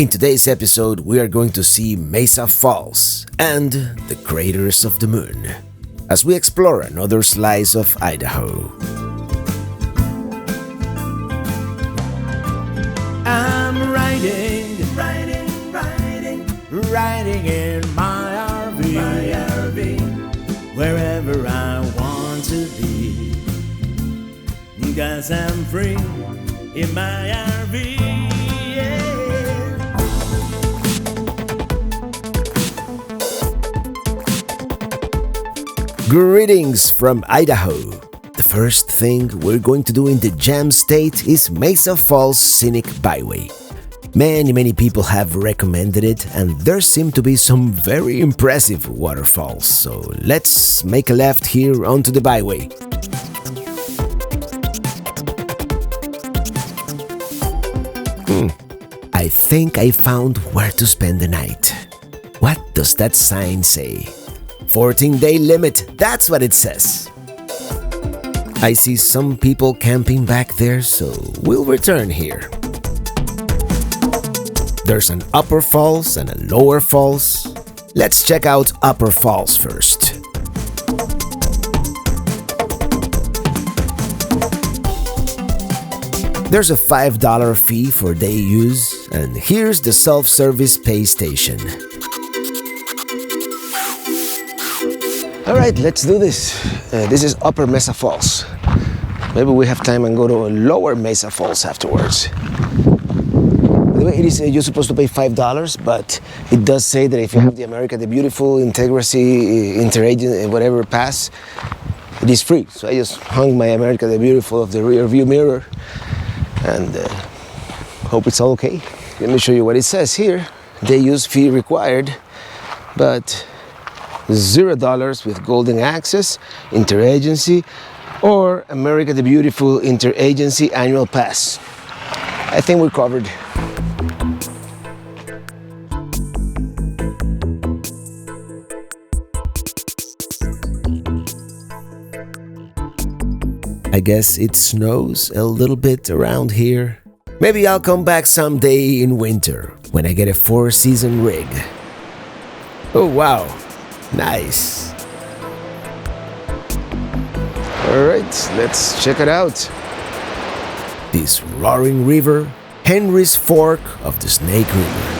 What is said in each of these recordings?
In today's episode, we are going to see Mesa Falls and the craters of the moon as we explore another slice of Idaho. I'm riding in my RV, wherever I want to be, 'cause I'm free in my RV. Greetings from Idaho. The first thing we're going to do in the Jam State is Mesa Falls Scenic Byway. Many people have recommended it, and there seem to be some very impressive waterfalls, so let's make a left here onto the byway. I think I found where to spend the night. What does that sign say? 14-day limit, that's what it says. I see some people camping back there, so we'll return here. There's an upper falls and a lower falls. Let's check out upper falls first. There's a $5 fee for day use, and here's the self-service pay station. Alright, let's do this. This is Upper Mesa Falls. Maybe we have time and go to Lower Mesa Falls afterwards. By the way, you're supposed to pay $5, but it does say that if you have the America the Beautiful, Integrity, Interagent, whatever pass, it is free. So I just hung my America the Beautiful off the rear view mirror and hope it's all okay. Let me show you what it says here. Day use fee required, but $0 with golden access, interagency, or America the Beautiful interagency annual pass. I think we're covered. I guess it snows a little bit around here. Maybe I'll come back someday in winter when I get a 4-season rig. Oh wow. Nice. Alright, let's check it out. This roaring river, Henry's Fork of the Snake River.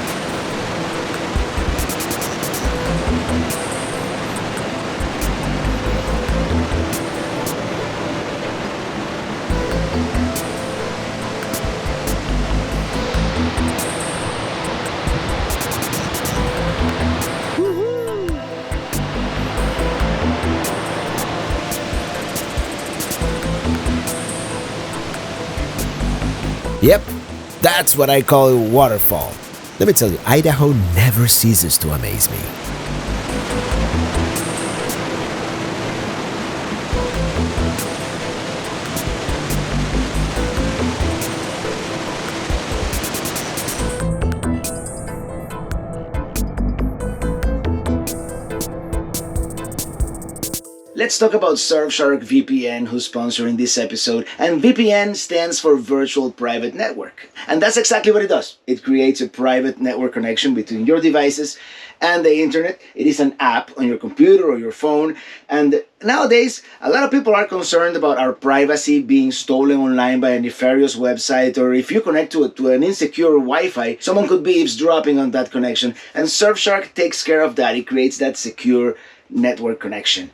Yep, that's what I call a waterfall. Let me tell you, Idaho never ceases to amaze me. Let's talk about Surfshark VPN, who's sponsoring this episode. And VPN stands for Virtual Private Network. And that's exactly what it does. It creates a private network connection between your devices and the internet. It is an app on your computer or your phone. And nowadays, a lot of people are concerned about our privacy being stolen online by a nefarious website, or if you connect to an insecure Wi-Fi, someone could be eavesdropping on that connection. And Surfshark takes care of that. It creates that secure network connection.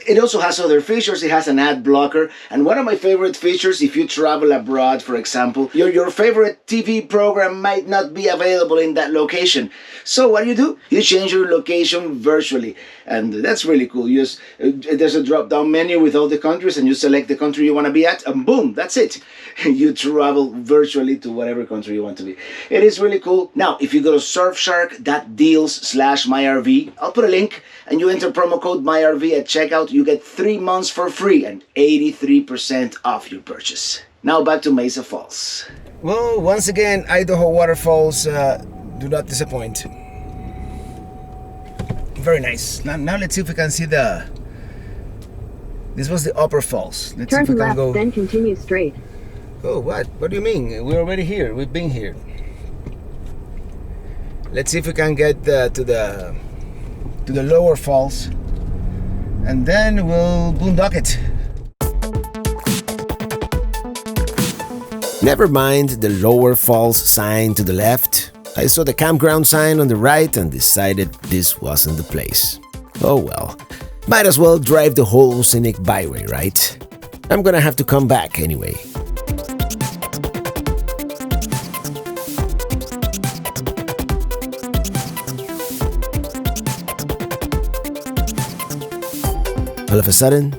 It also has other features. It has an ad blocker, and one of my favorite features, if you travel abroad, for example, your favorite TV program might not be available in that location. So what do? You change your location virtually, and that's really cool. There's a drop-down menu with all the countries, and you select the country you want to be at, and boom, that's it. You travel virtually to whatever country you want to be. It is really cool. Now, if you go to surfshark.deals/myrv, I'll put a link, and you enter promo code MyRV at checkout, you get 3 months for free and 83% off your purchase. Now back to Mesa Falls. Well, once again, Idaho waterfalls do not disappoint. Very nice. Now let's see if we can see the... This was the upper falls. Let's Turn see if we can left, go... then continue straight. Oh, what? What do you mean? We're already here. We've been here. Let's see if we can get to the lower falls, and then we'll boondock it. Never mind the lower falls sign to the left. I saw the campground sign on the right and decided this wasn't the place. Oh well, might as well drive the whole Scenic Byway, right? I'm gonna have to come back anyway. All of a sudden,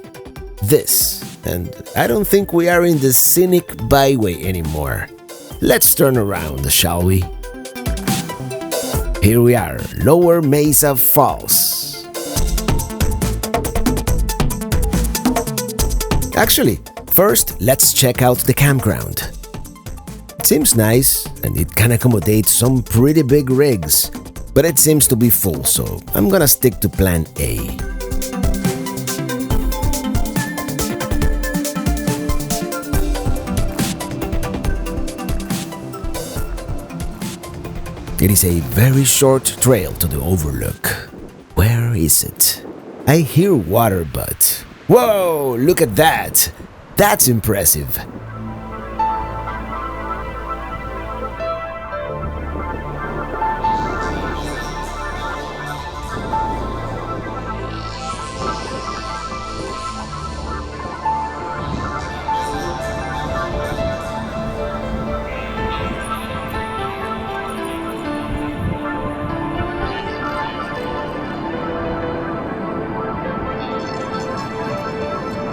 this. And I don't think we are in the Scenic Byway anymore. Let's turn around, shall we? Here we are, Lower Mesa Falls. Actually, first let's check out the campground. It seems nice and it can accommodate some pretty big rigs, but it seems to be full, so I'm gonna stick to plan A. It is a very short trail to the overlook. Where is it? I hear water, but... Whoa! Look at that! That's impressive!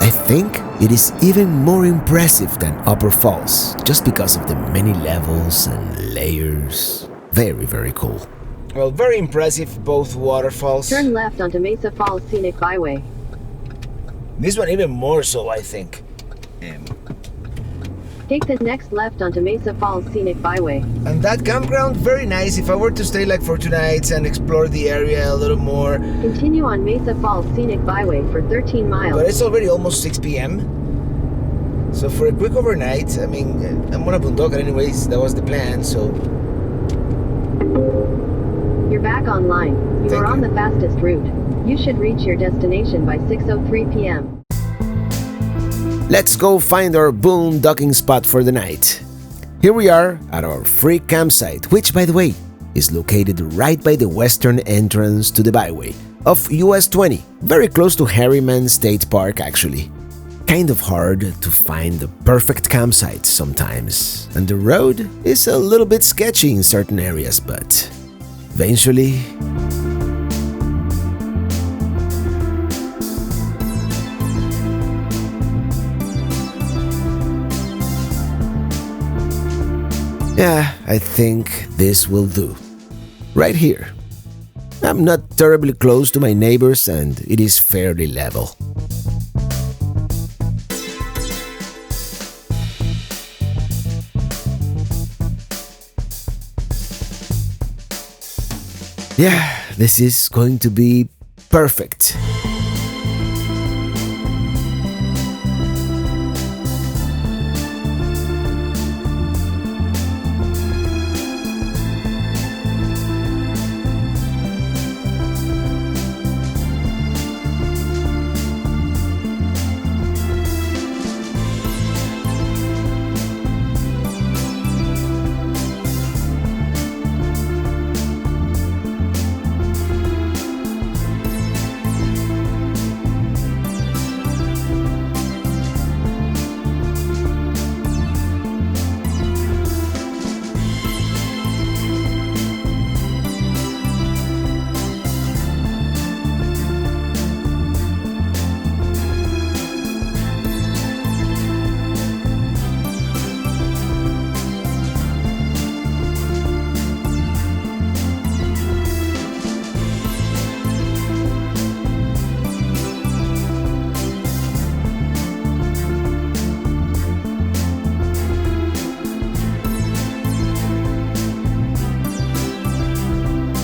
I think it is even more impressive than Upper Falls, just because of the many levels and layers. Very, very cool. Well, very impressive, both waterfalls. Turn left onto Mesa Falls Scenic Byway. This one even more so, I think. Take the next left onto Mesa Falls Scenic Byway. And that campground, very nice. If I were to stay like for 2 nights and explore the area a little more. Continue on Mesa Falls Scenic Byway for 13 miles. But it's already almost 6 p.m. So for a quick overnight, I mean, I'm gonna boondock it anyways. That was the plan, so. You're back online. You Thank are on you. the fastest route. You should reach your destination by 6:03 p.m. Let's go find our boondocking spot for the night. Here we are at our free campsite, which, by the way, is located right by the western entrance to the byway of US 20, very close to Harriman State Park, actually. Kind of hard to find the perfect campsite sometimes, and the road is a little bit sketchy in certain areas, but eventually... Yeah, I think this will do. Right here. I'm not terribly close to my neighbors and it is fairly level. Yeah, this is going to be perfect.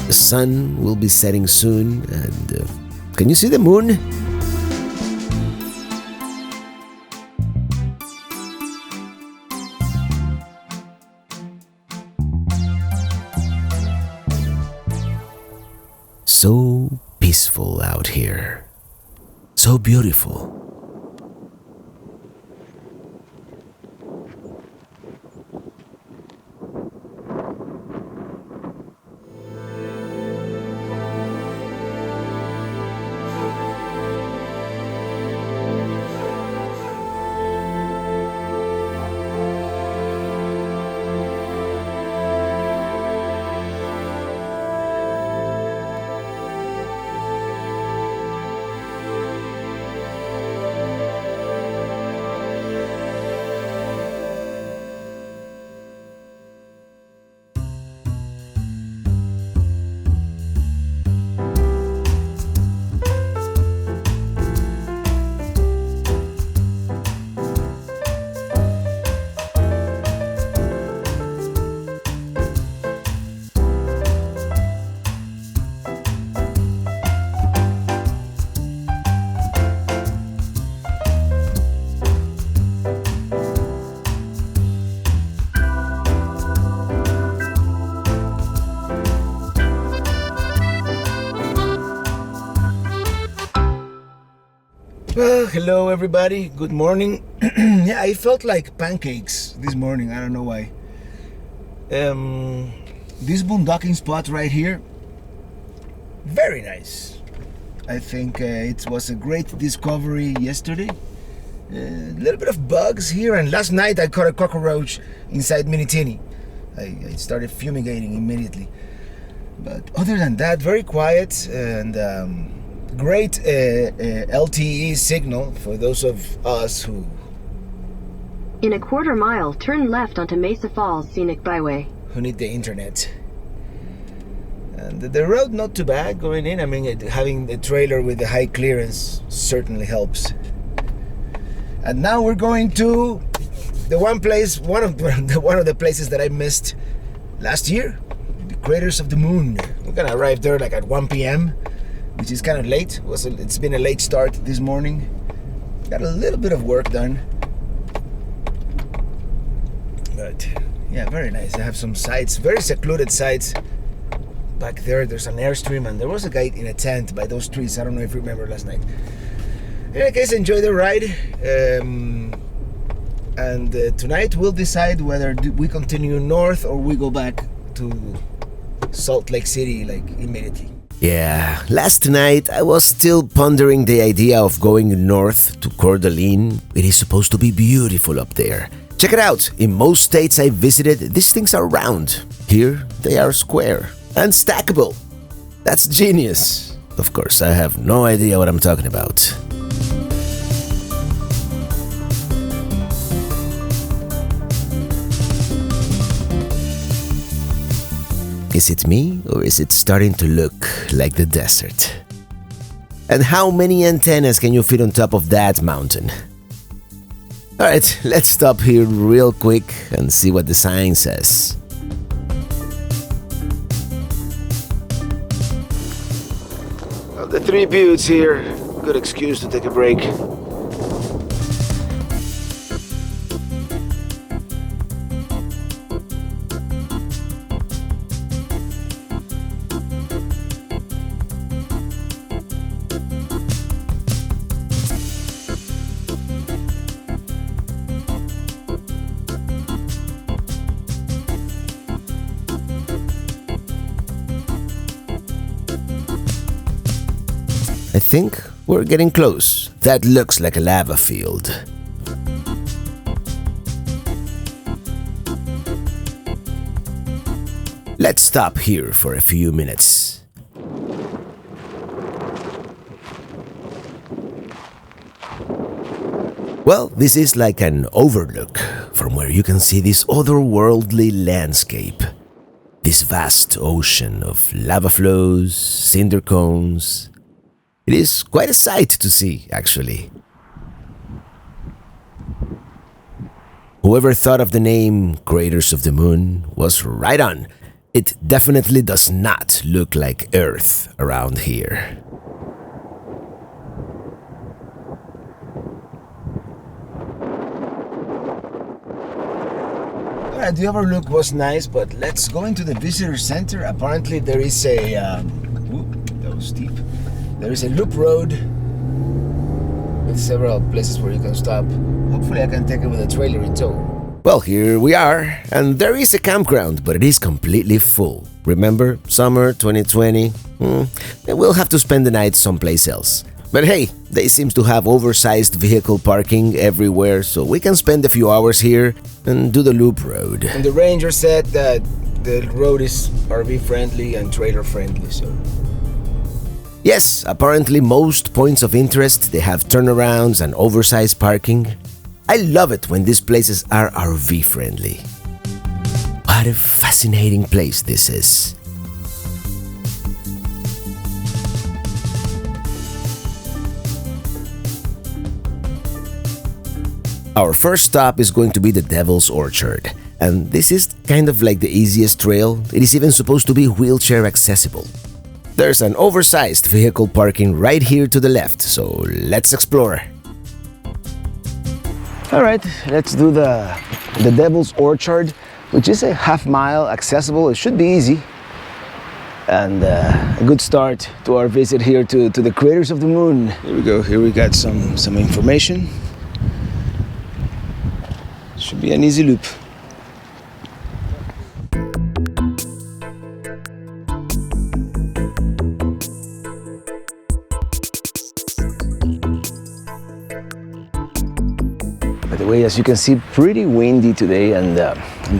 The sun will be setting soon, and can you see the moon? so peaceful out here. So beautiful. Well, hello everybody, good morning. Yeah, I felt like pancakes this morning, I don't know why. This boondocking spot right here, very nice. I think it was a great discovery yesterday. A little bit of bugs here, and last night I caught a cockroach inside Minitini. I started fumigating immediately. But other than that, very quiet and great LTE signal for those of us who... In a quarter mile, turn left onto Mesa Falls Scenic Byway. Who need the internet. And the road not too bad going in. I mean, having the trailer with the high clearance certainly helps. And now we're going to the one place, one of the places that I missed last year, the craters of the moon. We're gonna arrive there like at 1 p.m. which is kind of late. It's been a late start this morning. Got a little bit of work done. But yeah, very nice. I have some sites, very secluded sites. Back there, there's an airstream, and there was a guy in a tent by those trees. I don't know if you remember last night. In any case, enjoy the ride. And tonight we'll decide whether we continue north or we go back to Salt Lake City like immediately. Yeah, last night I was still pondering the idea of going north to Coeur d'Alene. It is supposed to be beautiful up there. Check it out, in most states I visited, these things are round. Here, they are square and stackable. That's genius. Of course, I have no idea what I'm talking about. Is it me, or is it starting to look like the desert? And how many antennas can you fit on top of that mountain? Alright, let's stop here real quick and see what the sign says. Well, the three buttes here, good excuse to take a break. I think we're getting close. That looks like a lava field. Let's stop here for a few minutes. Well, this is like an overlook from where you can see this otherworldly landscape. This vast ocean of lava flows, cinder cones. It is quite a sight to see, actually. Whoever thought of the name Craters of the Moon was right on. It definitely does not look like Earth around here. Alright, the overlook was nice, but let's go into the visitor center. Apparently there is a... so steep. There is a loop road with several places where you can stop. Hopefully I can take it with a trailer in tow. Well, here we are, and there is a campground, but it is completely full. Remember, summer 2020? We'll have to spend the night someplace else. But hey, they seem to have oversized vehicle parking everywhere, so we can spend a few hours here and do the loop road. And the ranger said that the road is RV friendly and trailer friendly, so... Yes, apparently most points of interest, they have turnarounds and oversized parking. I love it when these places are RV friendly. What a fascinating place this is. Our first stop is going to be the Devil's Orchard, and this is kind of like the easiest trail. It is even supposed to be wheelchair accessible. There's an oversized vehicle parking right here to the left, so let's explore. Alright, let's do the Devil's Orchard, which is a half-mile accessible. It should be easy. And a good start to our visit here to the craters of the moon. Here we go, here we got some information. Should be an easy loop. By the way, as you can see, pretty windy today, and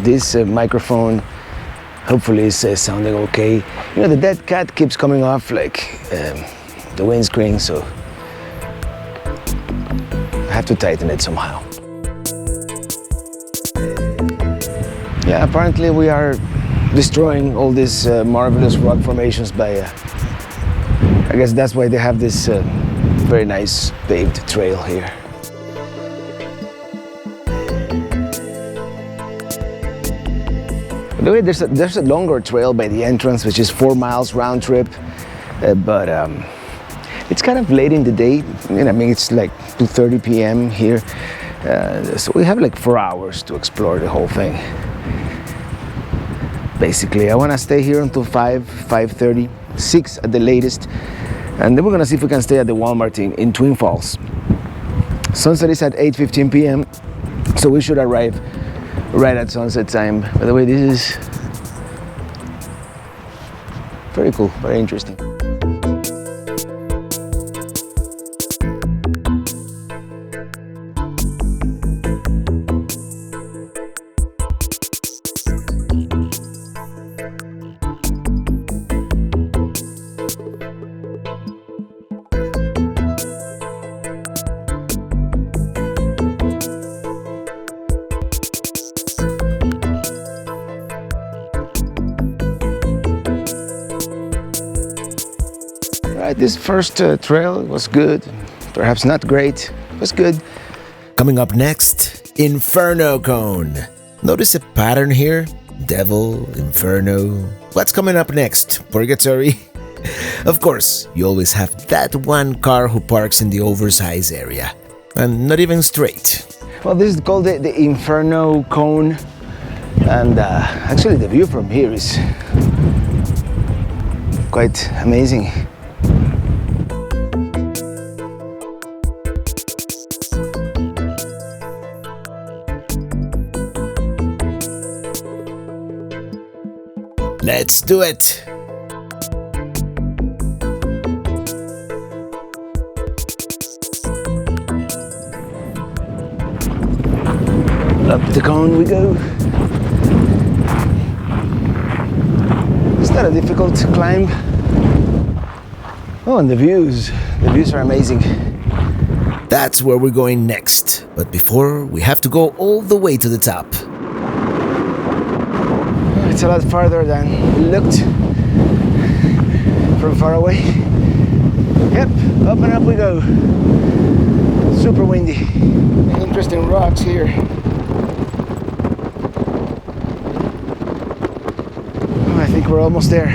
this microphone hopefully is sounding okay. You know, the dead cat keeps coming off like the windscreen, so I have to tighten it somehow. Yeah, apparently we are destroying all these marvelous rock formations by, I guess that's why they have this very nice paved trail here. By the way, there's a longer trail by the entrance, which is 4 miles round trip, but it's kind of late in the day. You know, I mean, it's like 2:30 p.m. here, so we have like 4 hours to explore the whole thing. Basically, I want to stay here until 5:30, 6 at the latest, and then we're gonna see if we can stay at the Walmart in Twin Falls. Sunset is at 8:15 p.m., so we should arrive right at sunset time. By the way, this is very cool, very interesting. This first trail was good, perhaps not great, it was good. Coming up next, Inferno Cone. Notice a pattern here? Devil, Inferno. What's coming up next? Purgatory? Of course, you always have that one car who parks in the oversized area, and not even straight. Well, this is called the Inferno Cone, and actually the view from here is quite amazing. Let's do it! Up the cone we go. It's not a difficult climb. Oh, and the views are amazing. That's where we're going next. But before, we have to go all the way to the top. It's a lot farther than it looked from far away. Yep, up and up we go. Super windy. Interesting rocks here. Oh, I think we're almost there.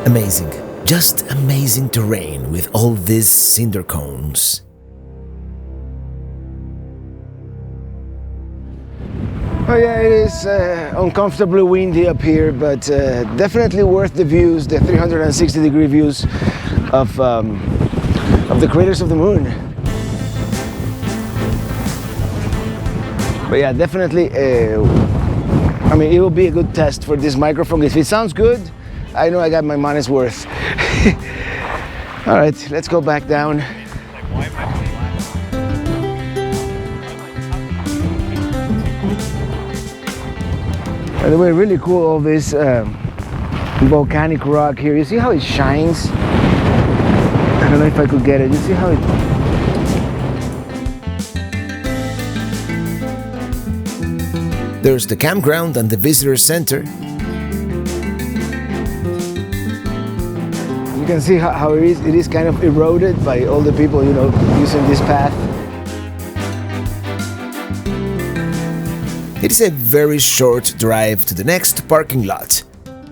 Amazing. Just amazing terrain with all these cinder cones. Oh yeah, it is uncomfortably windy up here, but definitely worth the views, the 360-degree views of the craters of the moon. But yeah, definitely, I mean, it will be a good test for this microphone. If it sounds good, I know I got my money's worth. All right, let's go back down. By the way, really cool, all this volcanic rock here. You see how it shines? I don't know if I could get it. You see how it... There's the campground and the visitor center. You can see how it is kind of eroded by all the people, you know, using this path. It is a very short drive to the next parking lot.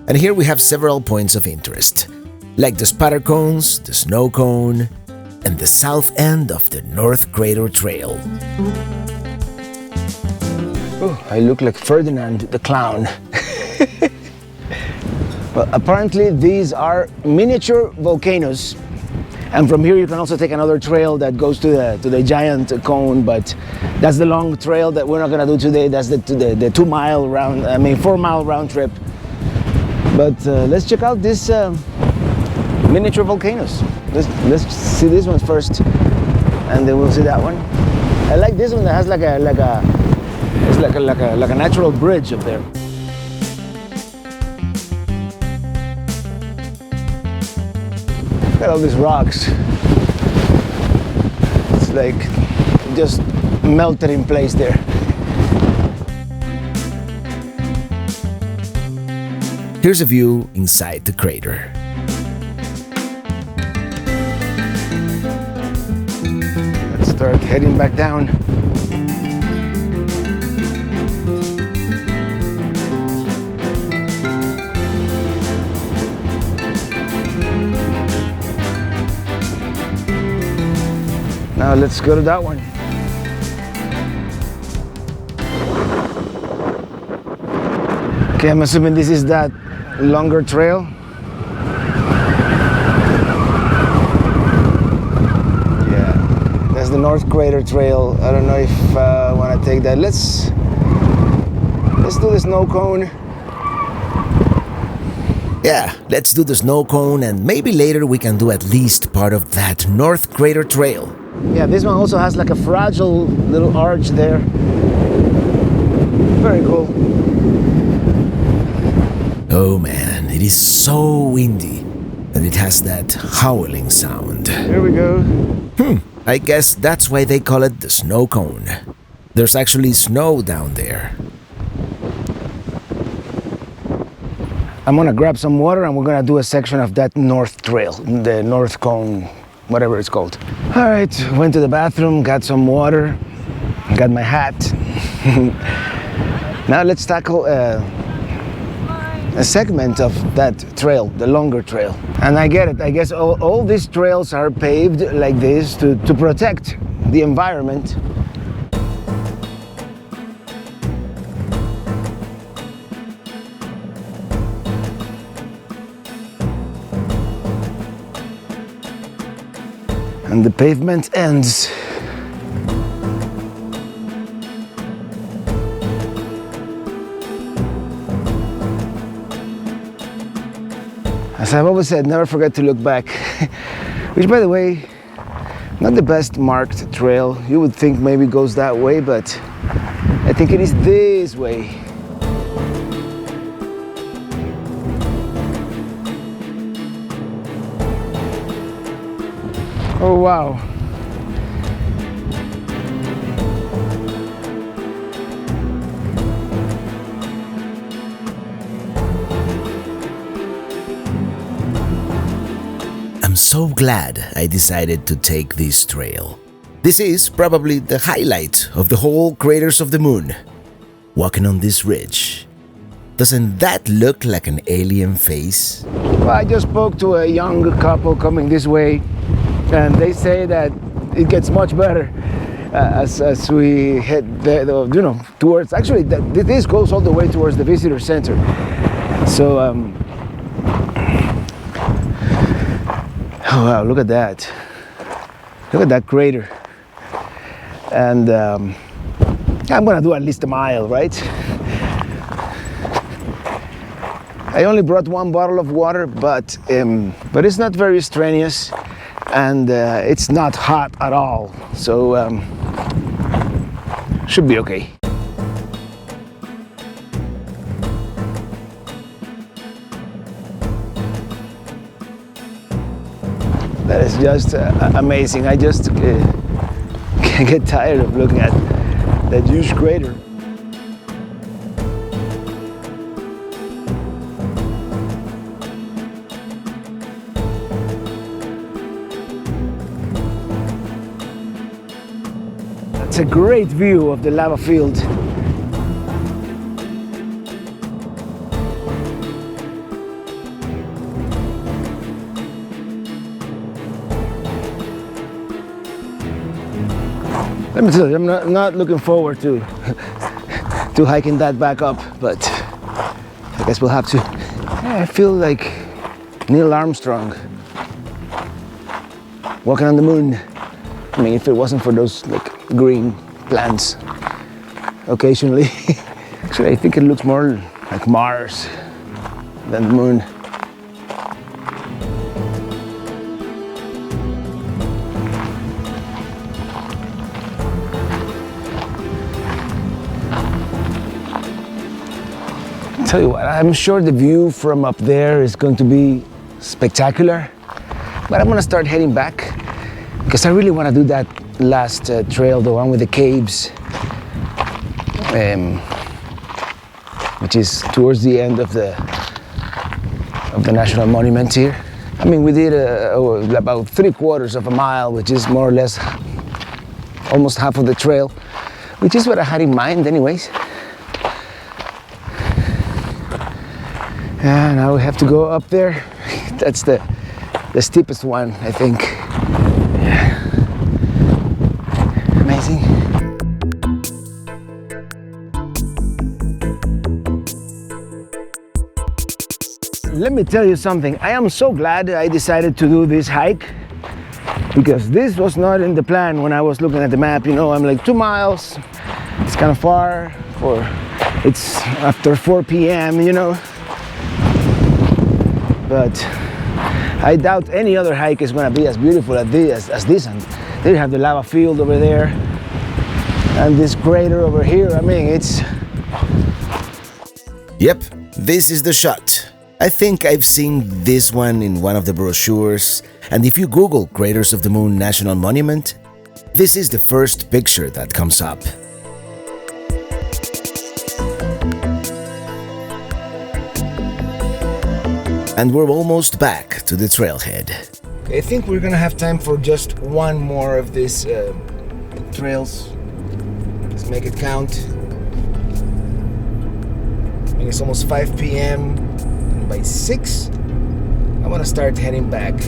And here we have several points of interest, like the spatter cones, the snow cone, and the south end of the North Crater Trail. Oh, I look like Ferdinand the Clown. Well, apparently these are miniature volcanoes. And from here you can also take another trail that goes to the giant cone, but that's the long trail that we're not gonna do today. That's the 4 mile round trip. But let's check out this miniature volcanoes. Let's see this one first, and then we'll see that one. I like this one that has like a natural bridge up there. Look at all these rocks. It's like just melted in place there. Here's a view inside the crater. Let's start heading back down. Now let's go to that one. Okay, I'm assuming this is that longer trail. Yeah, that's the North Crater Trail. I don't know if I want to take that. Let's do the snow cone. Yeah, let's do the snow cone, and maybe later we can do at least part of that North Crater Trail. Yeah, this one also has like a fragile little arch there. Very cool. Oh man, it is so windy, and it has that howling sound. Here we go. I guess that's why they call it the snow cone. There's actually snow down there. I'm gonna grab some water and we're gonna do a section of that North Trail, the North Cone, whatever it's called. All right, went to the bathroom, got some water, got my hat. Now let's tackle a segment of that trail, the longer trail. And I get it, I guess all these trails are paved like this to protect the environment. And the pavement ends. As I've always said, never forget to look back. Which, by the way, not the best marked trail. You would think maybe goes that way, but I think it is this way. Oh wow. I'm so glad I decided to take this trail. This is probably the highlight of the whole Craters of the Moon. Walking on this ridge. Doesn't that look like an alien face? Well, I just spoke to a young couple coming this way, and they say that it gets much better as we head there, towards. Actually, this goes all the way towards the visitor center. So, oh wow, look at that! Look at that crater. And I'm gonna do at least a mile, right? I only brought one bottle of water, but it's not very strenuous, and it's not hot at all, so should be okay. That is just amazing. I just can't get tired of looking at that huge crater. It's a great view of the lava field. Let me tell you, I'm not looking forward to hiking that back up, but I guess we'll have to. Yeah, I feel like Neil Armstrong walking on the moon. I mean, if it wasn't for those green plants occasionally. Actually, I think it looks more like Mars than the moon. Tell you what, I'm sure the view from up there is going to be spectacular, but I'm gonna start heading back because I really want to do that last trail, the one with the caves, which is towards the end of the national monument here. I mean, we did about 3/4 of a mile, which is more or less almost half of the trail, which is what I had in mind anyways. And now we have to go up there. That's the steepest one, I think. Yeah. Amazing. Let me tell you something. I am so glad I decided to do this hike, because this was not in the plan when I was looking at the map. I'm like 2 miles. It's kind of far. It's after 4 p.m. But I doubt any other hike is going to be as beautiful as this. And there you have the lava field over there, and this crater over here. I mean, it's... Yep, this is the shot. I think I've seen this one in one of the brochures, and if you Google Craters of the Moon National Monument, this is the first picture that comes up. And we're almost back to the trailhead. I think we're gonna have time for just one more of these trails. Let's make it count. I mean, it's almost 5 p.m. and by 6, I wanna start heading back.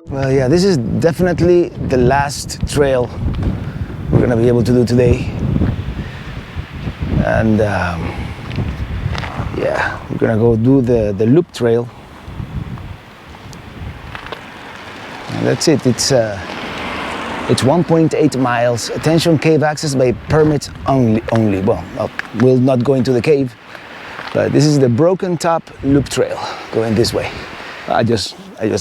Well, yeah, this is definitely the last trail we're gonna be able to do today. And yeah, we're gonna go do the loop trail. And that's it. It's 1.8 miles. Attention, cave access by permit only. Well, we'll not go into the cave, but this is the Broken Top Loop Trail going this way. I just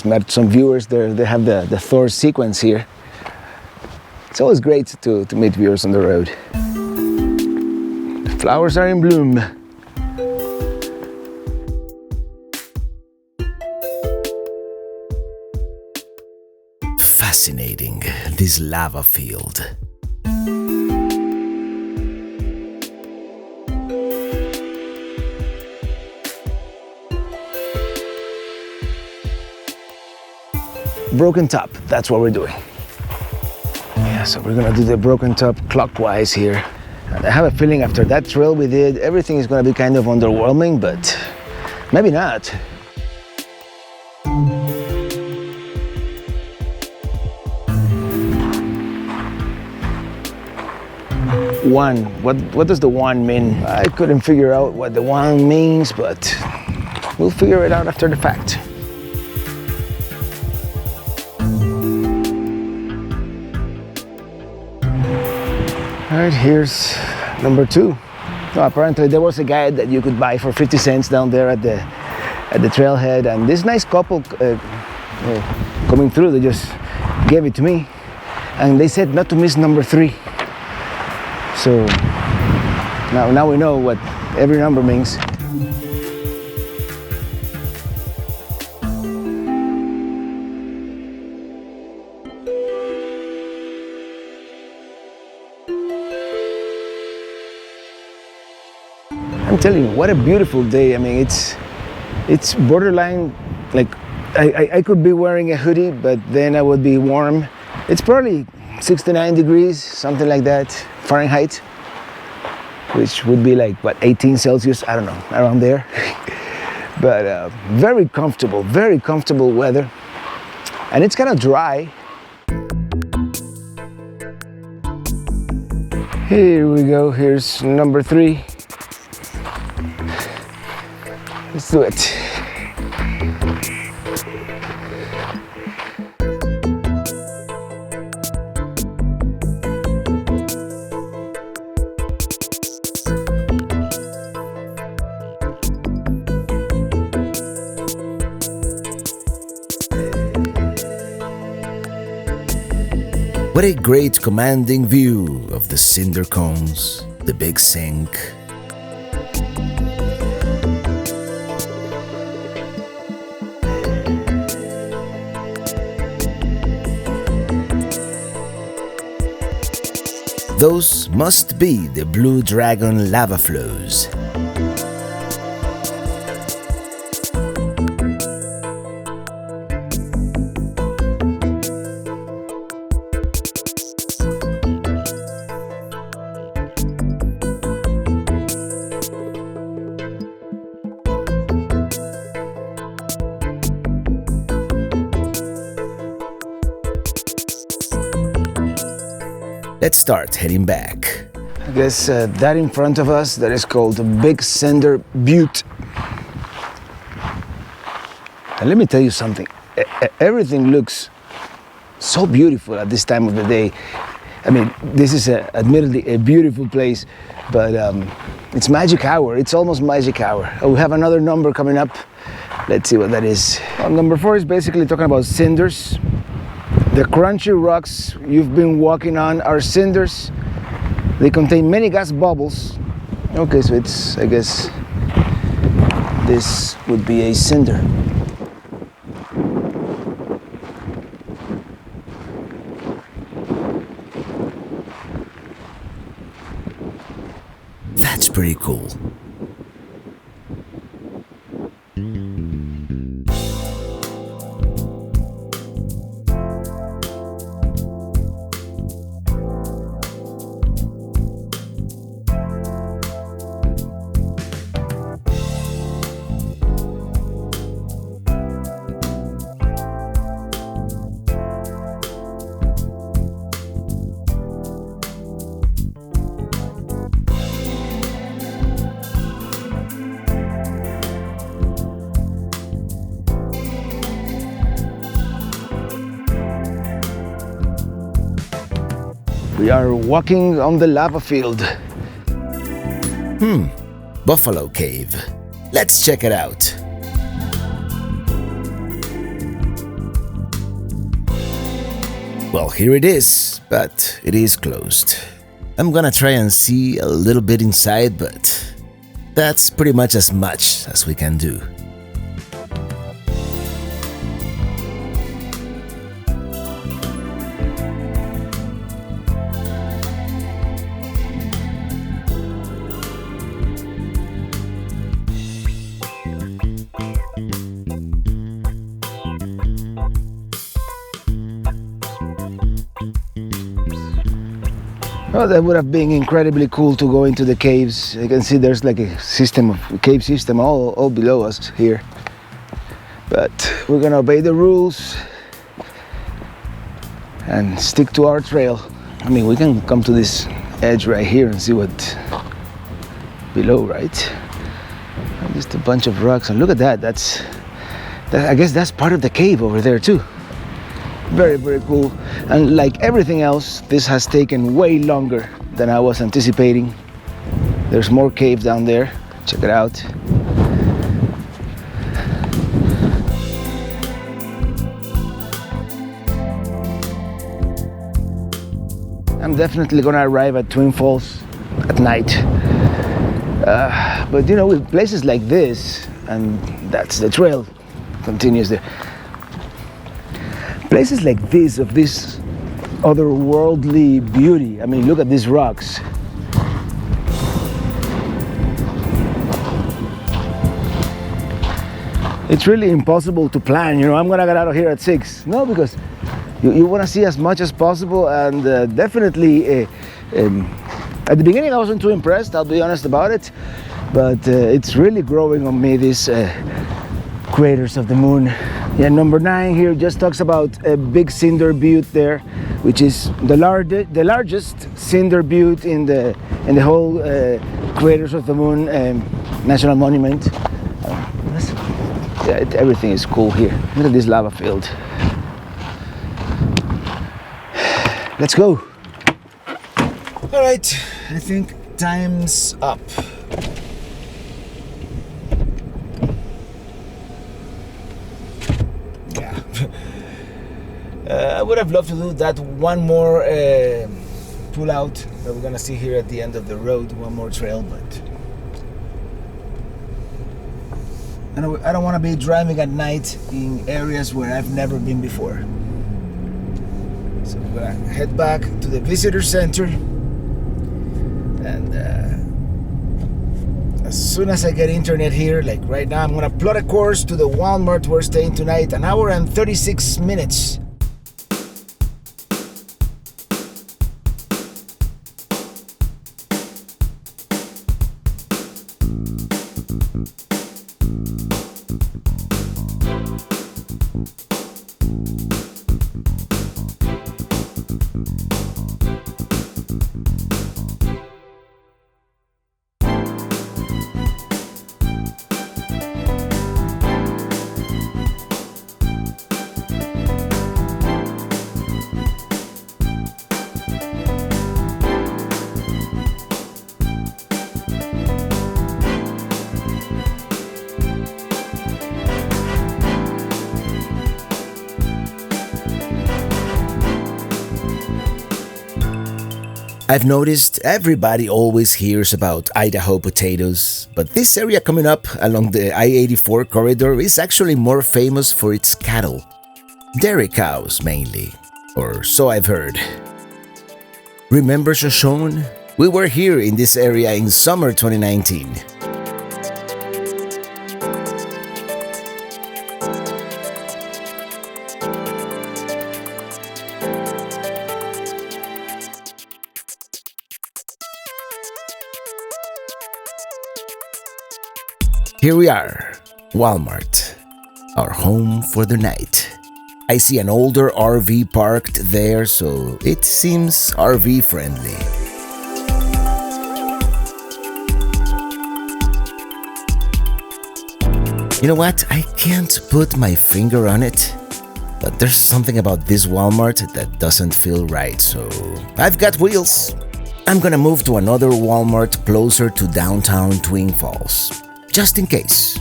met some viewers there. They have the Thor sequence here. It's always great to meet viewers on the road. The flowers are in bloom. Fascinating, this lava field. broken top. That's what we're doing. Yeah, so we're gonna do the broken top clockwise here. And I have a feeling after that trail we did, everything is gonna be kind of underwhelming, but maybe not. One, what does the one mean? I couldn't figure out what the one means, but we'll figure it out after the fact. All right, here's number 2. So apparently there was a guide that you could buy for 50 cents down there at the trailhead, and this nice couple coming through, they just gave it to me, and they said not to miss number 3. So now we know what every number means. I'm telling you, what a beautiful day. I mean, it's borderline, like I could be wearing a hoodie, but then I would be warm. It's probably 69 degrees, something like that, Fahrenheit, which would be like, what, 18 Celsius? I don't know, around there. But very comfortable weather. And it's kind of dry. Here we go, here's number 3. Let's do it. What a great commanding view of the cinder cones, the big sink. Those must be the Blue Dragon lava flows. Let's start heading back. I guess that in front of us, that is called the Big Cinder Butte. And let me tell you something, everything looks so beautiful at this time of the day. I mean, this is admittedly a beautiful place, but it's magic hour, it's almost magic hour. We have another number coming up. Let's see what that is. Well, number 4 is basically talking about cinders. The crunchy rocks you've been walking on are cinders. They contain many gas bubbles. Okay, so it's, I guess, this would be a cinder. That's pretty cool. We are walking on the lava field. Buffalo Cave. Let's check it out. Well, here it is, but it is closed. I'm gonna try and see a little bit inside, but that's pretty much as we can do. Oh, that would have been incredibly cool to go into the caves. You can see there's like a cave system all below us here. But we're gonna obey the rules and stick to our trail. I mean, we can come to this edge right here and see what below, right? And just a bunch of rocks, and look at that. I guess that's part of the cave over there too. Very, very cool. And like everything else, this has taken way longer than I was anticipating. There's more cave down there. Check it out. I'm definitely gonna arrive at Twin Falls at night. But you know, with places like this, and that's the trail, continues there. Places like this, of this otherworldly beauty. I mean, look at these rocks. It's really impossible to plan, you know, I'm gonna get out of here at 6. No, because you wanna see as much as possible, and definitely at the beginning I wasn't too impressed, I'll be honest about it, but it's really growing on me, these craters of the moon. Yeah, number 9 here just talks about a big cinder butte there, which is the largest cinder butte in the whole Craters of the Moon National Monument. Everything is cool here. Look at this lava field. Let's go. All right, I think time's up. I would have loved to do that one more pull out that we're gonna see here at the end of the road, one more trail, but I don't want to be driving at night in areas where I've never been before. So we're gonna head back to the visitor center, and as soon as I get internet here, like right now, I'm gonna plot a course to the Walmart we're staying tonight, an hour and 36 minutes. I've noticed everybody always hears about Idaho potatoes, but this area coming up along the I-84 corridor is actually more famous for its cattle. Dairy cows mainly, or so I've heard. Remember Shoshone? We were here in this area in summer 2019. Here we are, Walmart, our home for the night. I see an older RV parked there, so it seems RV friendly. You know what? I can't put my finger on it, but there's something about this Walmart that doesn't feel right, so I've got wheels. I'm gonna move to another Walmart closer to downtown Twin Falls, just in case.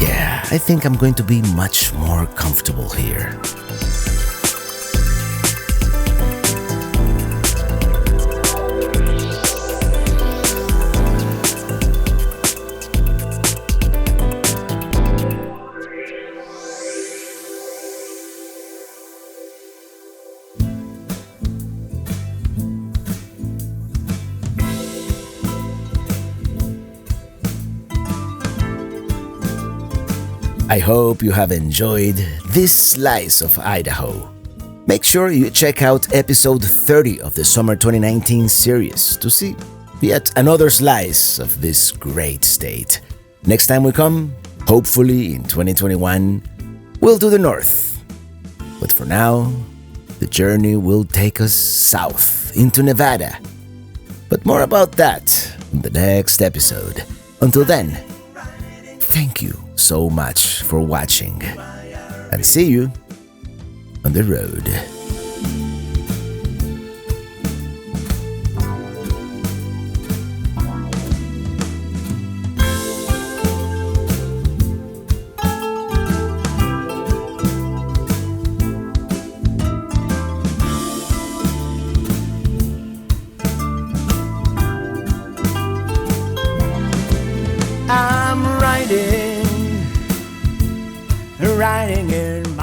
Yeah, I think I'm going to be much more comfortable here. I hope you have enjoyed this slice of Idaho. Make sure you check out episode 30 of the Summer 2019 series to see yet another slice of this great state. Next time we come, hopefully in 2021, we'll do the north. But for now, the journey will take us south into Nevada. But more about that in the next episode. Until then, thank you so much for watching, and see you on the road. I'm riding in